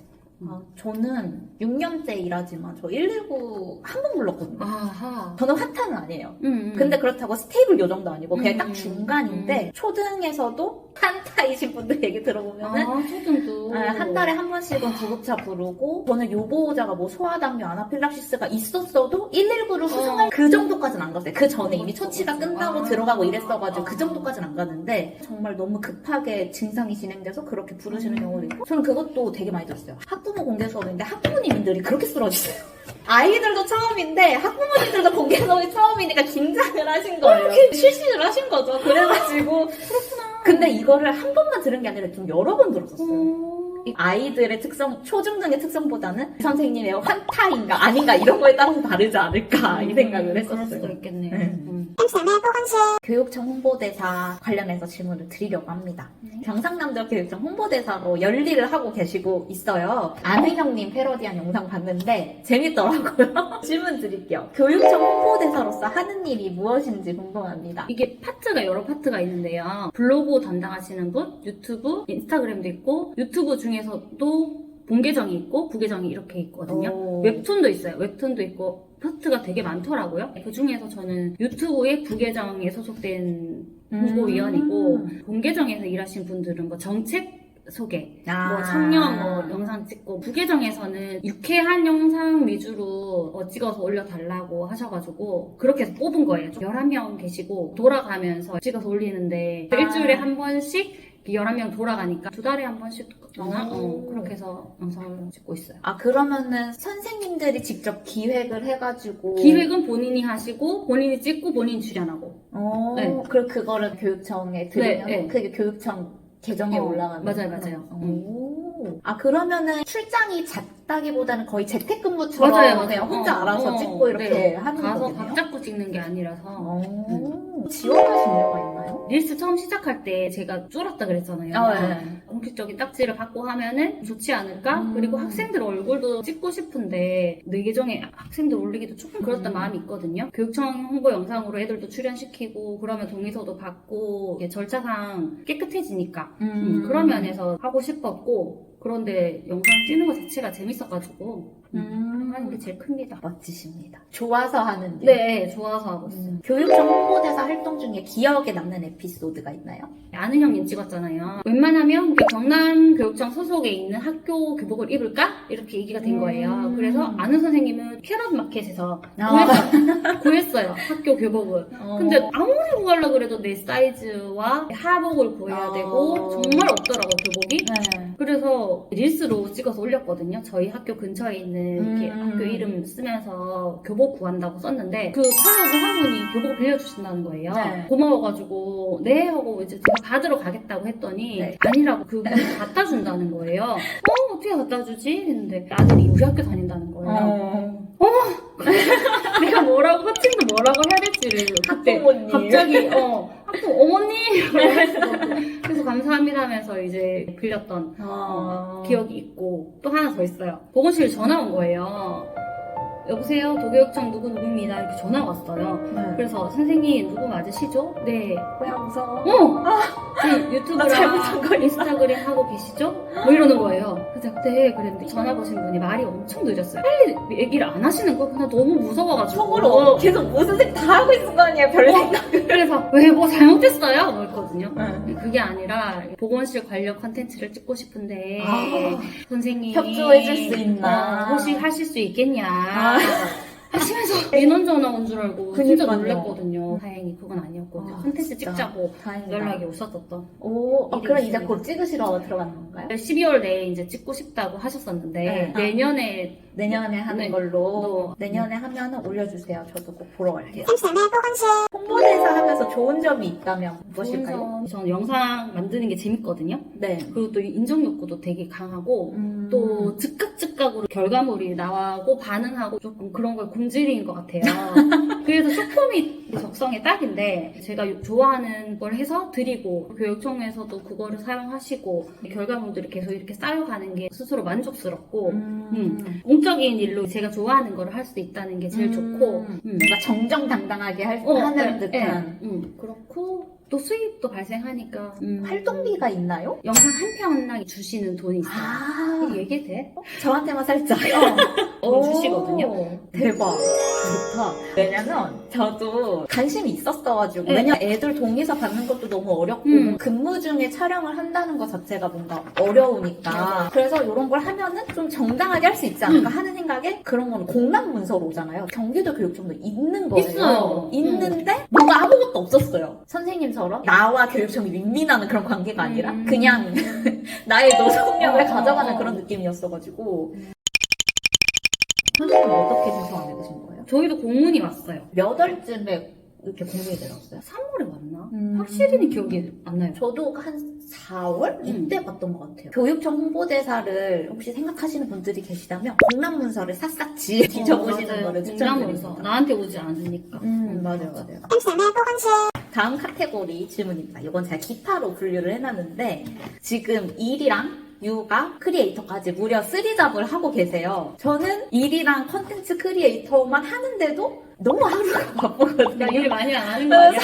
저는 6년째 일하지만 저 119 한 번 불렀거든요. 아하. 저는 환타는 아니에요. 근데 근데 그렇다고 스테이블 요정도 아니고 그냥 딱 음. 중간인데 초등에서도 환타이신 분들 얘기 들어보면은 초등도 한 달에 한 번씩은 구급차 부르고 저는 요보호자가 뭐 소아당뇨 아나필락시스가 있었어도 119를 후송할 그 정도까지는 안 갔어요. 그 전에 이미 처치가 끝나고 들어가고 이랬어가지고 그 정도까지는 안 갔는데 정말 너무 급하게 증상이 진행돼서 그렇게 부르시는 경우도 있고 저는 그것도 되게 많이 들었어요. 학부모 공개 수업인데 학부모님들이 그렇게 쓰러지세요. 아이들도 처음인데 학부모님들도 공개 수업이 처음이니까 긴장을 하신 거예요. 실신을 하신 거죠. 그래가지고 그렇구나. 근데 이거를 한 번만 들은 게 아니라 좀 여러 번 들었었어요. 이 아이들의 특성, 초중등의 특성보다는 선생님의 환타인가 아닌가 이런 거에 따라서 다르지 않을까 이 생각을 그럴 수도 했었어요. 있겠네요. 교육청 홍보대사 관련해서 질문을 드리려고 합니다. 네. 경상남도 교육청 홍보대사로 열일을 하고 계시고 있어요. 아는형님 패러디한 영상 봤는데 재밌더라고요. 질문 드릴게요. 교육청 홍보대사로서 하는 일이 무엇인지 궁금합니다. 이게 파트가 여러 파트가 있는데요. 블로그 담당하시는 분, 유튜브, 인스타그램도 있고 유튜브 중에서도 본계정이 있고 부계정이 이렇게 있거든요. 오. 웹툰도 있어요. 웹툰도 있고 파트가 되게 많더라고요. 그 중에서 저는 유튜브의 부계정에 소속된 홍보위원이고 본계정에서 일하신 분들은 뭐 정책 소개, 뭐 청년 뭐 영상 찍고 부계정에서는 유쾌한 영상 위주로 찍어서 올려달라고 하셔가지고 그렇게 해서 뽑은 거예요. 11명 계시고 돌아가면서 찍어서 올리는데 일주일에 한 번씩 11명 돌아가니까 2달에 한 번씩 그렇게 해서 영상을 찍고 있어요. 그러면은 선생님들이 직접 기획을 해가지고 기획은 본인이 하시고 본인이 찍고 본인이 출연하고 네. 그리고 그거를 교육청에 들으면 네. 그게 교육청 계정에 올라가는 맞아요. 그러면은 출장이 잦다기보다는 거의 재택근무처럼 맞아요. 그냥 혼자 알아서 찍고 이렇게 하는 가서 거거든요. 각 잡고 찍는 게 아니라서 지원하신 이유가 있나요? 릴스 처음 시작할 때 제가 쫄았다 그랬잖아요. 네. 공식적인 딱지를 받고 하면은 좋지 않을까? 그리고 학생들 얼굴도 찍고 싶은데 내 계정에 학생들 올리기도 조금 그렇단 마음이 있거든요. 교육청 홍보 영상으로 애들도 출연시키고 그러면 동의서도 받고 이게 절차상 깨끗해지니까 그런 면에서 하고 싶었고 그런데 영상 찍는 것 자체가 재밌어가지고 하는 게 제일 큽니다. 멋지십니다. 좋아서 하는 일. 네, 좋아서 하고 있어요. 교육청 홍보대사 활동 중에 기억에 남는 에피소드가 있나요? 아는 형님 찍었잖아요. 웬만하면 경남교육청 소속에 있는 학교 교복을 입을까? 이렇게 얘기가 된 거예요. 그래서 아는 선생님은 캐럿 마켓에서 구했어요. 학교 교복을. 근데 아무리 구하려고 그래도 내 사이즈와 하복을 구해야 되고 정말 없더라고요, 교복이. 네. 그래서 릴스로 찍어서 올렸거든요. 저희 학교 근처에 있는 이렇게 학교 이름 쓰면서 교복 구한다고 썼는데 그 촬영을 한 분이 교복을 빌려주신다는 거예요. 네. 고마워가지고 네 하고 이제 제가 받으러 가겠다고 했더니 네. 아니라고 그분이 갖다 준다는 거예요. 어떻게 갖다 주지? 했는데 아들이 우리 학교 다닌다는 거예요. 내가 뭐라고 호칭도 뭐라고 해야 될지를 그때 학부모님. 갑자기 학부 어머니 그래서 감사합니다 하면서 이제 빌렸던 기억이 있고 또 하나 더 있어요. 보건실 전화 온 거예요. 여보세요, 도교육청 누구누구입니다. 이렇게 전화가 왔어요. 네. 그래서 선생님 누구 맞으시죠? 네. 뭐야 무서워. 네, 유튜브랑 인스타그램 하고 계시죠? 뭐 이러는 거예요. 그래서 네 그랬는데 전화 거신 분이 말이 엄청 늦었어요. 빨리 얘기를 안 하시는 거예요. 그냥 너무 무서워가지고. 속으로 계속 무슨 색 다 하고 있을 거 아니에요, 별 생각. 그래서 왜 뭐 잘못했어요? 뭐 했거든요. 네. 그게 아니라 보건실 관련 컨텐츠를 찍고 싶은데 선생님 협조해줄 수 있나? 혹시 하실 수 있겠냐 하시면서 민원 전화 온 줄 알고 진짜 그니까요. 놀랬거든요. 다행히 그건 아니었거든요. 컨텐츠 진짜. 찍자고 다행이다. 연락이 오셨었던. 그럼 이제 있습니다. 곧 찍으시러 들어가는 건가요? 12월 내에 이제 찍고 싶다고 하셨었는데 네. 내년에 하는 네. 걸로 내년에 하면은 올려주세요. 저도 꼭 보러 갈게요. 홍보대사 하면서 좋은 점이 있다면 무엇일까요? 저는 영상 만드는 게 재밌거든요. 네. 그리고 또 인정 욕구도 되게 강하고 또 즉각즉각으로 결과물이 나오고 반응하고 조금 그런 걸 굶주리는 것 같아요. 그래서 쇼폼이 적성에 딱인데 제가 좋아하는 걸 해서 드리고 교육청에서도 그거를 사용하시고 결과물들이 계속 이렇게 쌓여가는 게 스스로 만족스럽고 공적인 일로 제가 좋아하는 걸 할 수 있다는 게 제일 좋고 뭔가 정정당당하게 하는 듯한. 그렇고 또 수입도 발생하니까 활동비가 있나요? 영상 한 편당 주시는 돈이 있어요. 아, 이게 얘기해도 돼? 저한테만 살짝. 돈 주시거든요. 대박. 좋다. 왜냐면 저도 관심이 있었어가지고. 네. 왜냐면 애들 동의서 받는 것도 너무 어렵고 근무 중에 촬영을 한다는 것 자체가 뭔가 어려우니까. 그래서 이런 걸 하면은 좀 정당하게 할 수 있지 않을까 하는 생각에 그런 거는 공람문서로 오잖아요. 경기도 교육청도 있는 거예요. 있어요. 있는데 뭔가 아무것도 없었어요. 선생님처럼 나와 교육청이 윈윈하는 그런 관계가 아니라 그냥 나의 노동력을 가져가는 그런 느낌이었어가지고. 선생님 어떻게 신청 안 해보신 거예요? 저희도 공문이 왔어요. 몇 월쯤에 이렇게 공문이 내렸어요? 3월에 왔나? 확실히는 기억이 안 나요. 저도 한 4월? 이때 봤던 것 같아요. 교육청 홍보대사를 혹시 생각하시는 분들이 계시다면 공람문서를 샅샅이 뒤져보시는 거를 추천드립니다. 공람문서. 나한테 오지 않으니까. 맞아요. 다음 카테고리 질문입니다. 이건 제가 기타로 분류를 해놨는데 지금 일이랑 육아, 크리에이터까지 무려 3잡을 하고 계세요. 저는 일이랑 컨텐츠 크리에이터만 하는데도 너무 하루가 바쁘거든요. 나 일 많이 안 하는 거 아니야?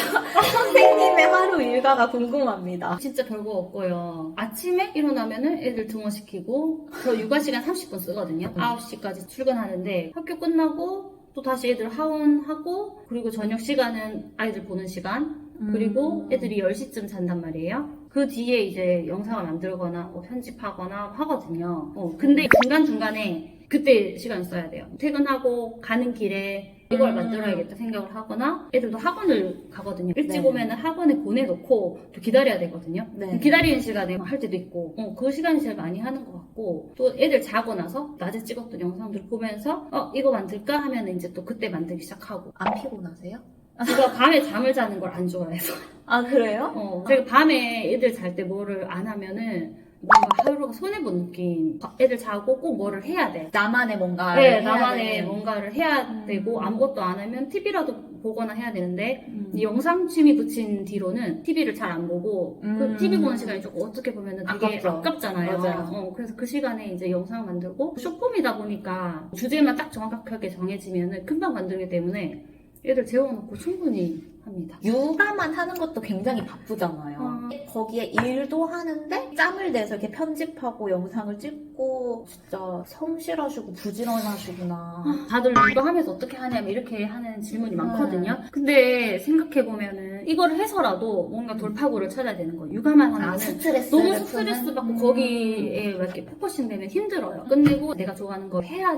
선생님의 하루 일과가 궁금합니다. 진짜 별거 없고요. 아침에 일어나면은 애들 등원시키고 저 육아 시간 30분 쓰거든요. 9시까지 출근하는데 학교 끝나고 또 다시 애들 하원하고 그리고 저녁 시간은 아이들 보는 시간 그리고 애들이 10시쯤 잔단 말이에요. 그 뒤에 이제 영상을 만들거나 뭐 편집하거나 하거든요. 근데 중간중간에 그때 시간 써야 돼요. 퇴근하고 가는 길에 이걸 만들어야겠다 생각을 하거나 애들도 학원을 가거든요. 일찍 네. 오면은 학원에 보내놓고 또 기다려야 되거든요. 네. 기다리는 시간에 할 때도 있고 그 시간이 제일 많이 하는 것 같고 또 애들 자고 나서 낮에 찍었던 영상들 보면서 이거 만들까 하면 이제 또 그때 만들기 시작하고 안 피곤하세요? 제가 밤에 잠을 자는 걸 안 좋아해서 아, 그래요? 제가 밤에 애들 잘 때 뭐를 안 하면은 뭔가 하루가 손해본 느낌. 애들 자고 꼭 뭐를 해야 돼. 나만의 뭔가. 네, 나만의 뭔가를 해야 되고 아무것도 안 하면 TV라도 보거나 해야 되는데 이 영상 취미 붙인 뒤로는 TV를 잘 안 보고 그 TV 보는 시간이 조금 어떻게 보면은 되게 아깝죠. 아깝잖아요. 맞아요. 그래서 그 시간에 이제 영상 만들고 쇼폼이다 보니까 주제만 딱 정확하게 정해지면은 금방 만들기 때문에 애들 재워놓고 충분히 합니다. 육아만 하는 것도 굉장히 바쁘잖아요. 거기에 일도 하는데 짬을 내서 이렇게 편집하고 영상을 찍고 진짜 성실하시고 부지런하시구나. 다들 육아하면서 어떻게 하냐면 이렇게 하는 질문이 많거든요. 근데 생각해보면은 이걸 해서라도 뭔가 돌파구를 찾아야 되는 거예요. 육아만 하면은 스트레스 너무 스트레스 받고 거기에 이렇게 포커싱 되면 힘들어요. 끝내고 내가 좋아하는 거 해야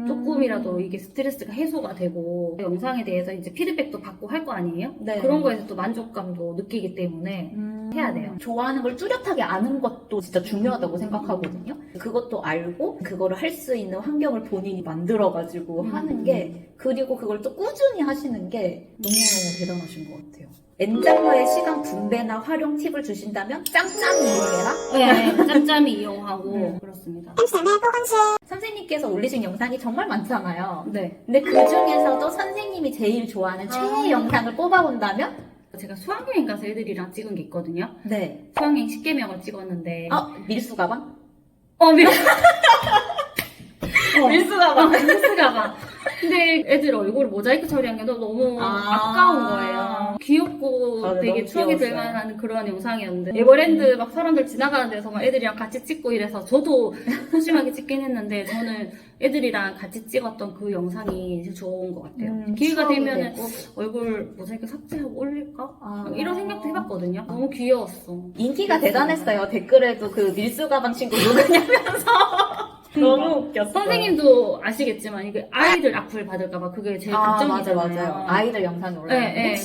조금이라도 이게 스트레스가 해소가 되고 영상에 대해서 이제 피드백도 받고 할 거 아니에요? 네. 그런 거에서 또 만족감도 느끼기 때문에 해야 돼요. 좋아하는 걸 뚜렷하게 아는 것도 진짜 중요하다고 생각하거든요. 그것도 알고 그거를 할 수 있는 환경을 본인이 만들어가지고 하는 게 그리고 그걸 또 꾸준히 하시는 게 너무너무 대단하신 것 같아요. 엔잡러의 시간 분배나 활용 팁을 주신다면 짬짬이 이용해라? 네, 짬짬이 이용하고 그렇습니다. 선생님께서 올리신 영상이 정말 많잖아요. 네. 근데 그 중에서도 선생님이 제일 좋아하는 최애 영상을 뽑아본다면? 제가 수학여행 가서 애들이랑 찍은 게 있거든요. 네. 수학여행 10개명을 찍었는데 밀수 가방? 밀수 가방. 밀수 가방. 근데 애들 얼굴 모자이크 처리한 게 너무 아까운 거예요. 귀엽고 맞아, 되게 너무 추억이 될 귀여웠어요. 만한 그런 영상이었는데 에버랜드 막 사람들 지나가는 데서 막 애들이랑 같이 찍고 이래서 저도 소심하게 찍긴 했는데 저는 애들이랑 같이 찍었던 그 영상이 제일 좋은 것 같아요. 기회가 추억이 되면은 되고. 얼굴 모자이크 삭제하고 올릴까? 이런 생각도 해봤거든요. 너무 귀여웠어. 인기가 대단했어요. 댓글에도 그 밀수 가방 친구 누구냐면서. 너무 웃겼어. 선생님도 아시겠지만 이게 아이들 악플 받을까봐 그게 제일 걱정이잖아요. 맞아요. 아이들 영상이 올라오면 네,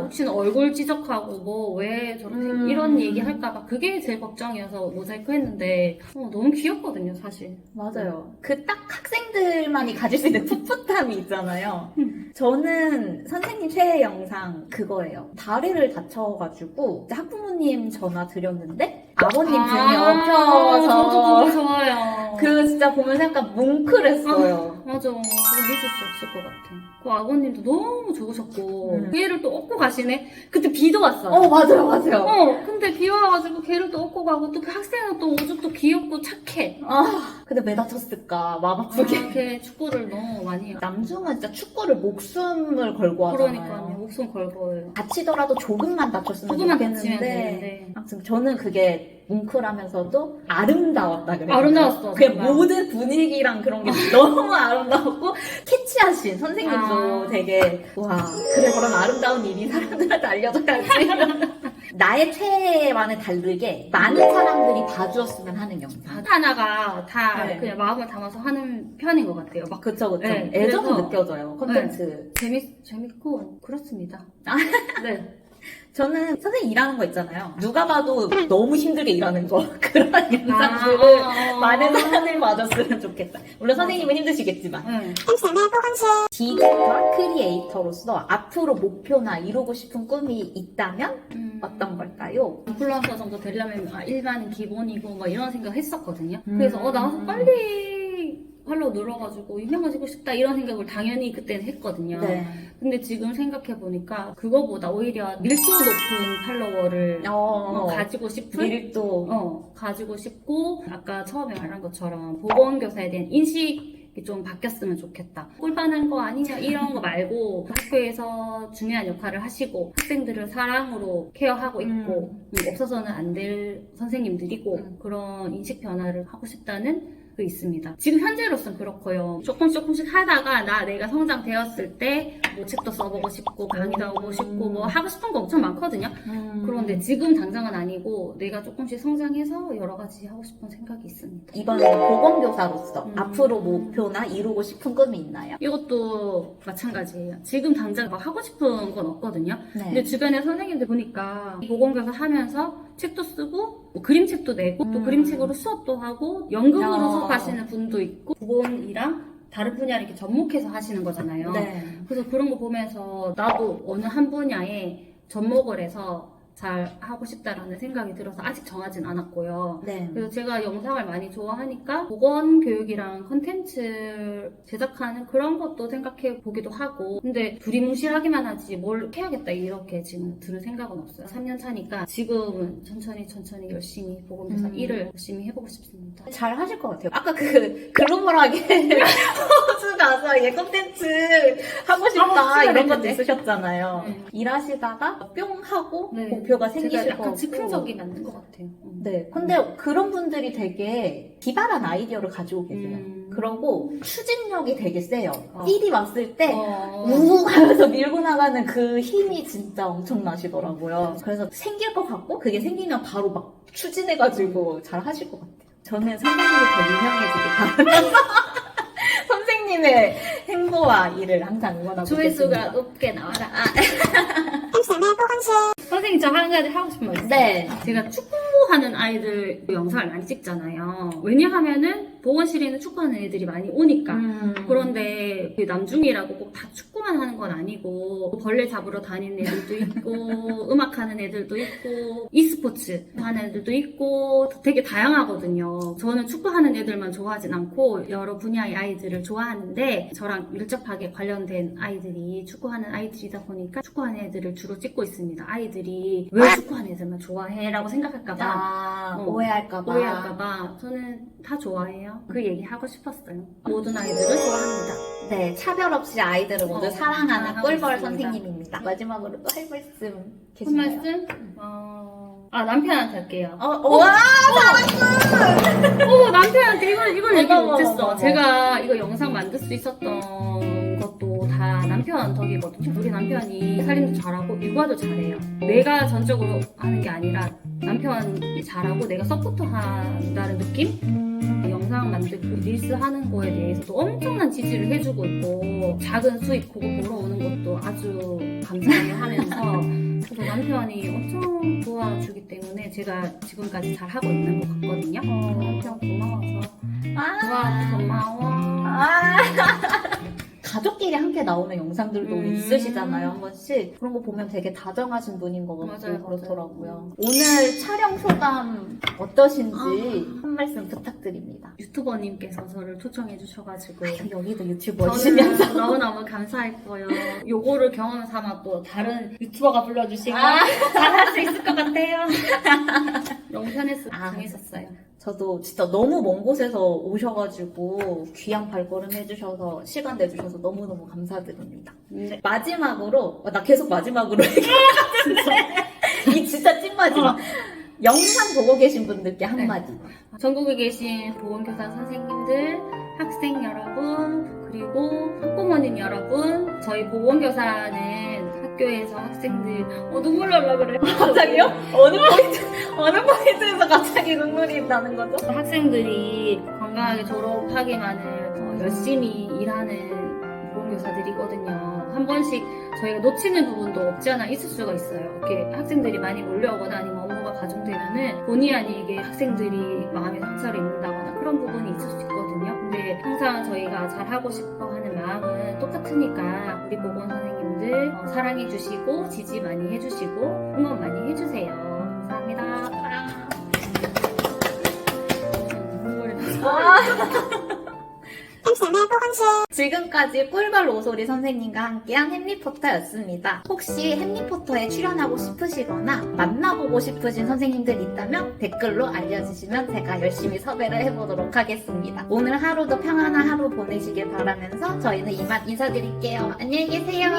혹시나 얼굴 지적하고 뭐 왜 저렇게 이런 얘기 할까봐 그게 제일 걱정이어서 모자이크 했는데 너무 귀엽거든요, 사실. 맞아요. 그 딱 학생들만이 가질 수 있는 풋풋함이 있잖아요. 저는 선생님 최애 영상 그거예요. 다리를 다쳐가지고 학부모님 전화 드렸는데 아버님 등에 엎혀서 저도 그거 좋아요. 그 진짜 보면서 약간 뭉클했어요. 맞아. 그거 잊을 수 없을 것 같아. 그 아버님도 너무 좋으셨고 걔를 또 업고 가시네. 그때 비도 왔어요. 맞아요. 근데 비 와가지고 걔를 또 업고 가고 또 그 학생은 또 오죽도 귀엽고 착해. 근데 왜 다쳤을까 마음 아프게. 걔 축구를 너무 많이 해요. 남중은 진짜 축구를 목숨을 걸고 하잖아요. 그러니까요. 목숨 걸고요. 다치더라도 조금만 다쳤으면 조금만 좋겠는데 다치면 되는데. 아무튼 저는 그게 뭉클하면서도 아름다웠다 그래요. 아름다웠어. 그냥 정말. 모든 분위기랑 그런 게 너무 아름다웠고 캐치하신 선생님도 되게 와 그래 그런 아름다운 일이 사람들한테 알려줘야지. 나의 최애와는 다르게 많은 사람들이 봐주었으면 하는 영상. 하나가 다 네. 그냥 마음을 담아서 하는 편인 것 같아요. 막 그쵸. 네, 애정이 그래서- 느껴져요 컨텐츠. 재밌고 그렇습니다. 네. 저는 선생님 일하는 거 있잖아요. 누가 봐도 너무 힘들게 일하는 거 그런 영상들을 많은 사람들이 봐줬으면 좋겠다. 물론 선생님은 힘드시겠지만. 네. 디지털 크리에이터로서 앞으로 목표나 이루고 싶은 꿈이 있다면 어떤 걸까요? 인플루언서 정도 되려면 일반은 기본이고 뭐 이런 생각 했었거든요. 그래서 나와서 빨리 팔로우 눌러가지고 유명해지고 싶다 이런 생각을 당연히 그때는 했거든요. 네. 근데 지금 생각해보니까 그거보다 오히려 밀도 높은 팔로워를 가지고 싶은 밀도. 가지고 싶고 아까 처음에 말한 것처럼 보건교사에 대한 인식이 좀 바뀌었으면 좋겠다. 꿀빠는 거 아니냐 이런 거 말고 학교에서 중요한 역할을 하시고 학생들을 사랑으로 케어하고 있고 없어서는 안 될 선생님들이고 그런 인식 변화를 하고 싶다는 그 있습니다. 지금 현재로서는 그렇고요. 조금씩 하다가 내가 성장되었을 때 뭐 책도 써보고 싶고 강의도 하고 싶고 뭐 하고 싶은 거 엄청 많거든요. 그런데 지금 당장은 아니고 내가 조금씩 성장해서 여러 가지 하고 싶은 생각이 있습니다. 이번에 보건교사로서 앞으로 목표나 이루고 싶은 꿈이 있나요? 이것도 마찬가지예요. 지금 당장 막 하고 싶은 건 없거든요. 네. 근데 주변에 선생님들 보니까 보건교사 하면서 책도 쓰고 뭐 그림책도 내고 또 그림책으로 수업도 하고 연극으로 수업하시는 분도 있고 보건이랑 다른 분야를 이렇게 접목해서 하시는 거잖아요. 네. 그래서 그런 거 보면서 나도 어느 한 분야에 접목을 해서 잘 하고 싶다라는 생각이 들어서 아직 정하진 않았고요. 네. 그래서 제가 영상을 많이 좋아하니까 보건교육이랑 컨텐츠 제작하는 그런 것도 생각해 보기도 하고 근데 두리뭉실하기만 하지 뭘 해야겠다 이렇게 지금 드는 생각은 없어요. 3년 차니까 지금은 천천히 열심히 보건교사 일을 열심히 해보고 싶습니다. 잘 하실 것 같아요. 아까 그 글로벌하게 호주 가서 컨텐츠 하고 싶다 이런 것도 있으셨잖아요. 네. 일하시다가 뿅 하고 네. 목표가 제가 생기실 것 약간 같고. 즉흥적이 맞는 것 같아요. 네. 근데 그런 분들이 되게 기발한 아이디어를 가지고 계세요. 그러고 추진력이 되게 세요. 일이 왔을 때 우웅 하면서 밀고 나가는 그 힘이 진짜 엄청나시더라고요. 그래서 생길 것 같고 그게 생기면 바로 막 추진해가지고 잘 하실 것 같아요. 저는 선생님이 더 유명해지길 바라면서 선생님의 행보와 일을 항상 응원하고 조회수가 있겠습니다. 높게 나와라. 선생님 저 한 가지 하고 싶은 말 있어요. 네. 제가 축구하는 아이들 영상을 많이 찍잖아요. 왜냐하면은 보건실에 있는 축구하는 애들이 많이 오니까. 그런데 그 남중이라고 꼭 다 축구만 하는 건 아니고 벌레 잡으러 다니는 애들도 있고 음악하는 애들도 있고 e스포츠 하는 애들도 있고 되게 다양하거든요. 저는 축구하는 애들만 좋아하진 않고 여러 분야의 아이들을 좋아하는데 저랑 밀접하게 관련된 아이들이 축구하는 아이들이다 보니까 축구하는 애들을 주로 찍고 있습니다. 아이들이 왜 축구하는 애들만 좋아해? 라고 생각할까봐 오해할까봐. 오해할까봐 저는 다 좋아해요. 그 얘기 하고 싶었어요. 모든 아이들을 좋아합니다. 네, 차별 없이 아이들을 모두 사랑하는 사랑하고 꿀벌 있습니다. 선생님입니다. 마지막으로 또 할 말씀 한 계시나요? 말씀? 남편한테 할게요. 와! 남편한테 이걸 얘기 어머, 못했어. 어머, 어머. 제가 이거 영상 만들 수 있었던 것도 다 남편 덕이거든요. 우리 남편이 살림도 잘하고 육아도 잘해요. 내가 전적으로 하는 게 아니라 남편이 잘하고 내가 서포트 한다는 느낌? 영상 영상 만들고 릴스 하는 거에 대해서도 엄청난 지지를 해주고 있고 작은 수익 그거 벌어오는 것도 아주 감사하게 하면서 그래서 남편이 엄청 도와주기 때문에 제가 지금까지 잘 하고 있는 것 같거든요. 남편 고마워서 도와줘서 고마워. 가족끼리 함께 나오는 영상들도 있으시잖아요, 한 번씩. 그런 거 보면 되게 다정하신 분인 것 같고 맞아요, 그렇더라고요. 오늘 촬영 소감 어떠신지 한 말씀 부탁드립니다. 유튜버님께서 저를 초청해 주셔가지고 여기도 유튜버시면서 저는 너무너무 감사했고요. 요거를 경험 삼아 또 다른 유튜버가 불러주시면 잘할 수 있을 것 같아요. 너무 재밌었어요. 저도 진짜 너무 먼 곳에서 오셔가지고 귀한 발걸음 해주셔서 시간 내주셔서 너무너무 감사드립니다. 네. 마지막으로 나 계속 마지막으로 얘기하는데 이 진짜 찐 마지막. 영상 보고 계신 분들께 한마디. 전국에 계신 보건교사 선생님들, 학생 여러분, 그리고 학부모님 여러분, 저희 보건교사는 학교에서 학생들 눈물 날라 그래요. 갑자기요? 어느 포인트에서 갑자기 눈물이 나는 거죠? 학생들이 건강하게 졸업하기만을 열심히 일하는 보건교사들이거든요. 한 번씩 저희가 놓치는 부분도 없지 않아 있을 수가 있어요. 이렇게 학생들이 많이 몰려오거나 아니면 업무가 가중되면은 본의 아니게 학생들이 마음에 상처를 입는다거나 그런 부분이 있을 수 있거든요. 근데 항상 저희가 잘하고 싶어 하는 마음은 똑같으니까 우리 보건 선생님들 사랑해주시고 지지 많이 해주시고 응원 많이 해주세요. 감사합니다. 눈물이 나서. 지금까지 꿀벌 오소리 선생님과 함께한 햄리포터였습니다. 혹시 햄리포터에 출연하고 싶으시거나 만나보고 싶으신 선생님들 있다면 댓글로 알려주시면 제가 열심히 섭외를 해보도록 하겠습니다. 오늘 하루도 평안한 하루 보내시길 바라면서 저희는 이만 인사드릴게요. 안녕히 계세요.